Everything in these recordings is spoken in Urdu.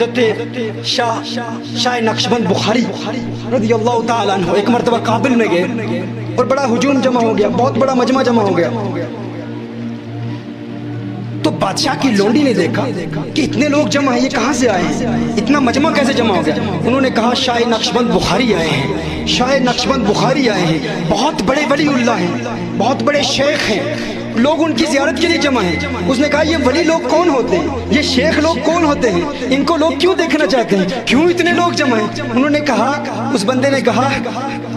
حضرت شاہ نقشبند بخاری رضی اللہ تعالیٰ عنہ ایک مرتبہ کابل میں گئے اور بڑا ہجوم جمع ہو گیا، بہت بڑا مجمع جمع ہو گیا. تو بادشاہ کی لونڈی نے دیکھا کہ اتنے لوگ جمع ہیں، یہ کہاں سے آئے ہیں، اتنا مجمع کیسے جمع ہو گیا؟ انہوں نے کہا شاہ نقشبند بخاری آئے ہیں، شاہ نقشبند بخاری آئے ہیں، بہت بڑے ولی اللہ ہیں، بہت بڑے شیخ ہیں، لوگ ان کی زیارت کے لیے جمع ہیں. اس نے کہا یہ ولی لوگ کون ہوتے ہیں، یہ شیخ لوگ کون ہوتے ہیں، ان کو لوگ کیوں دیکھنا چاہتے ہیں، کیوں اتنے لوگ جمع ہیں؟ انہوں نے کہا، اس بندے نے کہا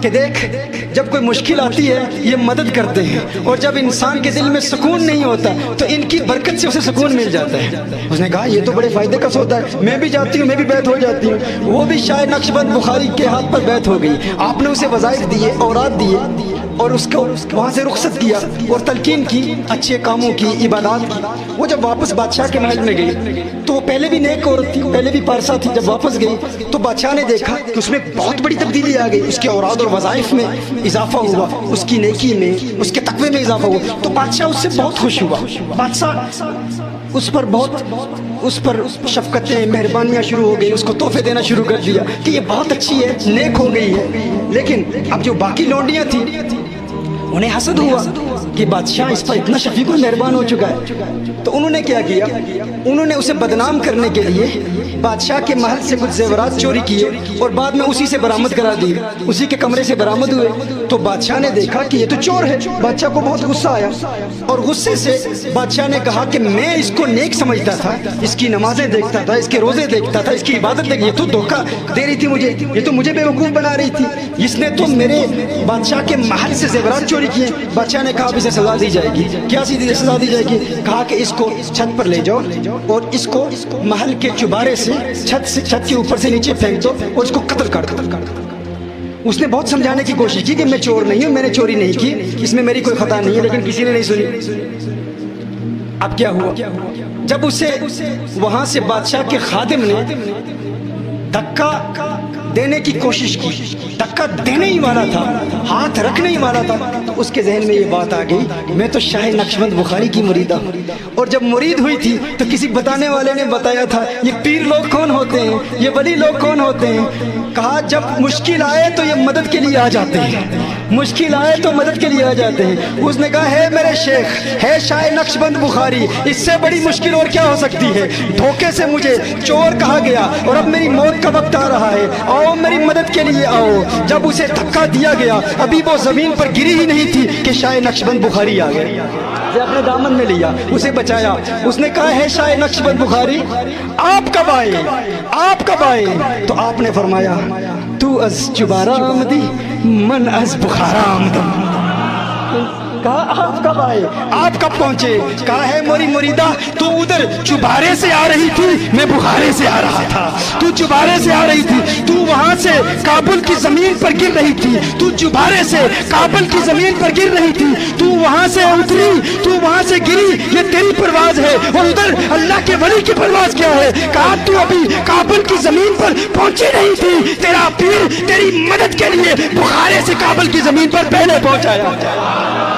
کہ دیکھ، جب کوئی مشکل آتی ہے یہ مدد کرتے ہیں، اور جب انسان کے دل میں سکون نہیں ہوتا تو ان کی برکت سے اسے سکون مل جاتا ہے. اس نے کہا یہ تو بڑے فائدے کا سودا ہے، میں بھی جاتی ہوں، میں بھی بیعت ہو جاتی ہوں. وہ بھی شاہ نقشبند بخاری کے ہاتھ پر بیعت ہو گئی. آپ نے اسے وظائف دیے، اوراد دیے، اور اس کو وہاں سے رخصت کیا اور تلقین کی اچھے کاموں کی، عبادات کی. وہ جب واپس بادشاہ کے محل میں گئی تو وہ پہلے بھی نیک عورت تھی، پہلے بھی پارسا تھی. جب واپس گئی تو بادشاہ نے دیکھا کہ اس میں بہت بڑی تبدیلی آ گئی، اس کے اوراد اور وظائف میں اضافہ ہوا، اس کی نیکی میں، اس کے تقوی میں اضافہ ہوا. تو بادشاہ اس سے بہت خوش ہوا. بادشاہ اس پر شفقتیں، مہربانیاں شروع ہو گئی، اس کو تحفے دینا شروع کر دیا کہ یہ بہت اچھی ہے، نیک ہو گئی ہے. لیکن اب جو باقی لونڈیاں تھیں انہیں حسد ہوا کہ بادشاہ اس پر اتنا شفیق و مہربان ہو چکا ہے. تو انہوں نے کیا کیا؟ انہوں نے اسے بدنام کرنے کے لیے بادشاہ کے محل سے کچھ زیورات چوری کیے اور بعد میں اسی سے برآمد کرا دیے، اسی کے کمرے سے برآمد ہوئے. تو بادشاہ نے دیکھا کہ یہ تو چور ہے. بادشاہ کو بہت غصہ آیا اور غصے سے بادشاہ نے کہا کہ میں اس کو نیک سمجھتا تھا، اس کی نمازیں دیکھتا تھا، اس کے روزے دیکھتا تھا، اس کی عبادت دیکھتا، یہ تو دھوکہ دے رہی تھی مجھے، یہ تو مجھے بیوقوف بنا رہی تھی، اس نے تو میرے بادشاہ کے محل سے زیورات چوری کیے. بادشاہ نے کہا اب اسے سزا دی جائے گی. کیا سزا دی جائے گی؟ کہا کہ اس کو چھت پر لے جاؤ اور اس کو محل کے چبارے سے چھت کے اوپر سے نیچے پھینک دو اور اس کو قتل کر دو. اس نے بہت سمجھانے کی کوشش کی کہ میں چور نہیں ہوں، میں نے چوری نہیں کی، اس میں میری کوئی خطا نہیں ہے، لیکن کسی نے نہیں سنی. اب کیا ہوا؟ جب اسے وہاں سے بادشاہ کے خادم نے دھکا دینے کی کوشش کی، دھکا دینے ہی والا تھا، ہاتھ رکھنے ہی والا تھا، تو اس کے ذہن میں یہ بات آ گئی میں تو شاہ نقشبند بخاری کی مریدہ ہوں. اور جب مرید ہوئی تھی تو کسی بتانے والے نے بتایا تھا یہ پیر لوگ کون ہوتے ہیں، یہ ولی لوگ کون ہوتے ہیں. کہا جب مشکل آئے تو یہ مدد کے لیے آ جاتے ہیں، مشکل آئے تو مدد کے لیے آ جاتے ہیں. اس نے کہا ہے میرے شیخ، ہے شاہ نقشبند بخاری، اس سے بڑی مشکل اور کیا ہو سکتی ہے؟ دھوکے سے مجھے چور کہا گیا اور اب میری موت کا وقت آ رہا ہے، آؤ میری مدد کے لیے آؤ. جب اسے دھکا دیا گیا ابھی وہ زمین پر گری ہی نہیں تھی کہ شاہ نقشبند بخاری آ گئے، اپنے دامن میں لیا، اسے بچایا. اس نے کہا ہے شاہ نقشبند بخاری آپ کب آئے، آپ کب آئے؟ تو آپ نے فرمایا تو از چبارہ آمدی من از بخارا آمدم. کہا آپ کب آئے، آپ کب پہنچے؟ کہا ہے موری مریدہ تو ادھر چبارے سے آ رہی تھی، میں بخارے سے آ رہا تھا. تو چبارے سے آ رہی تھی، تو وہاں سے کابل کی زمین پر گر رہی تھی، تو چبارے سے کابل کی زمین پر گر رہی تھی، تو وہاں سے اتری، تو وہاں سے گری، یہ تیری پرواز ہے، اور ادھر اللہ کے ولی کی پرواز کیا ہے؟ کہا تو ابھی کابل کی زمین پر پہنچی نہیں تھی، تیرا پیر تیری مدد کے لیے بخارے سے کابل کی زمین پر پہلے پہنچایا.